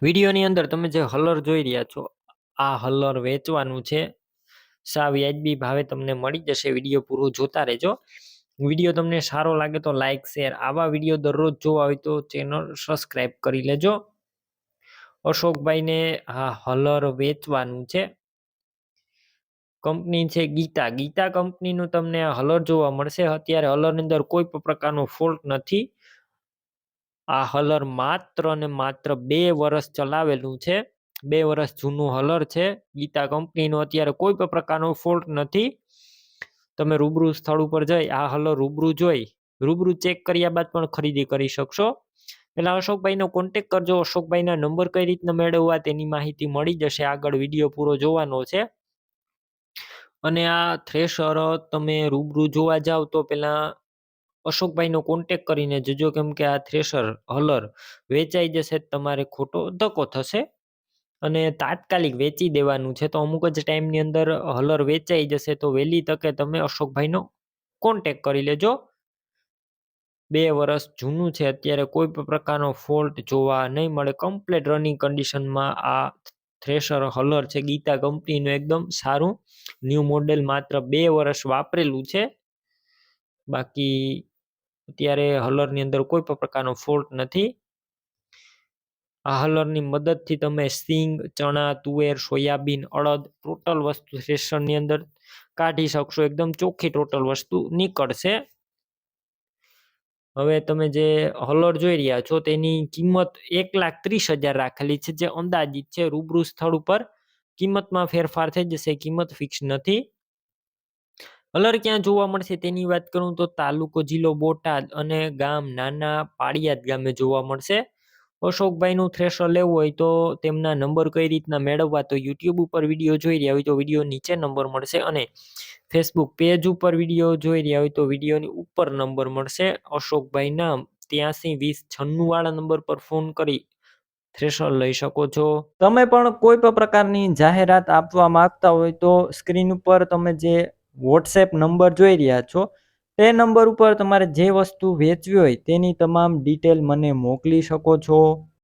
વિડીયોની અંદર તમે જે હલર જોઈ રહ્યા છો, આ હલર વેચવાનું છે. સાવ વ્યાજબી ભાવે તમને મળી જશે. વિડીયો પૂરો જોતા રહેજો. વિડીયો તમને સારો લાગે તો લાઈક શેર, આવા વિડીયો દરરોજ જોવા હોય તો ચેનલ સબસ્ક્રાઈબ કરી લેજો. અશોકભાઈને આ હલર વેચવાનું છે. કંપની છે ગીતા. ગીતા કંપનીનું તમને આ હલર જોવા મળશે. અત્યારે હલરની અંદર કોઈ પણ પ્રકારનો ફોલ્ટ નથી. આ હલર માત્ર ને માત્ર 2 વર્ષ ચલાવેલું છે. 2 વર્ષ જૂનું હલર છે. ગીતા કંપનીનું અત્યારે કોઈ પણ પ્રકારનો ફોલ્ટ નથી. તમે રૂબરૂ સ્થળ ઉપર જઈ આ હલર રૂબરૂ ચેક કર્યા બાદ પણ ખરીદી કરી શકશો. પેલા અશોકભાઈનો કોન્ટેક્ટ કરજો. અશોકભાઈના નંબર કઈ રીતના મેળવવા તેની માહિતી મળી જશે. આગળ વિડીયો પૂરો જોવાનો છે. અને આ થ્રેશર તમે રૂબરૂ જોવા જાવ તો પેલા અશોકભાઈનો કોન્ટેક્ટ કરીને જજો, કેમ કે આ થ્રેશર હલર વેચાઈ જશે તમારે ખોટો ધક્કો થશે અને તાત્કાલિક વેચી દેવાનું છે. તો અમુક જ ટાઈમની અંદર હલર વેચાઈ જશે. તો વહેલી તકે તમે અશોકભાઈનો કોન્ટેક્ટ કરી લેજો. 2 વર્ષ જૂનું છે. અત્યારે કોઈ પણ પ્રકારનો ફોલ્ટ જોવા નહીં મળે. કમ્પ્લીટ રનિંગ કન્ડિશનમાં આ થ્રેશર હલર છે. ગીતા કંપનીનું એકદમ સારું ન્યૂ મોડેલ, માત્ર 2 વર્ષ વાપરેલું છે. બાકી અત્યારે હલરની અંદર કોઈ પણ પ્રકારનો ફોલ્ટ નથી. આ હલરની મદદથી તમે સિંગ, ચણા, તુવેર, સોયાબીન, અડદ ટોટલ વસ્તુ થ્રેશરની અંદર કાઢી શકશો. એકદમ ચોખ્ખી ટોટલ વસ્તુ નીકળશે. હવે તમે જે હલર જોઈ રહ્યા છો તેની કિંમત 1,30,000 રાખેલી છે, જે અંદાજિત છે. રૂબરૂ સ્થળ ઉપર કિંમતમાં ફેરફાર થઈ જશે. કિંમત ફિક્સ નથી. હલર ક્યાં જોવા મળશે તેની વાત કરું તો તાલુકો જિલ્લો બોટાદ અને ગામ નાના પાળિયાદ ગામે જોવા મળશે. અશોકભાઈનું થ્રેશર લેવું હોય તો તેમના નંબર કઈ રીતના મેળવવા, તો યુટ્યુબ ઉપર વિડીયો જોઈ રહ્યા હોય તો વિડીયો નીચે નંબર મળશે અને ફેસબુક પેજ ઉપર વિડીયો જોઈ રહ્યા હોય તો વિડીયોની ઉપર નંબર મળશે. અશોકભાઈ નામ 832096 વાળા નંબર પર ફોન કરી થ્રેશર લઈ શકો છો. તમે પણ કોઈ પણ પ્રકારની જાહેરાત આપવા માંગતા હોય તો સ્ક્રીન ઉપર તમે જે વોટ્સએપ નંબર જોઈ રહ્યા છો તે નંબર ઉપર તમારે જે વસ્તુ વેચવી હોય તેની તમામ ડિટેલ મને મોકલી શકો છો.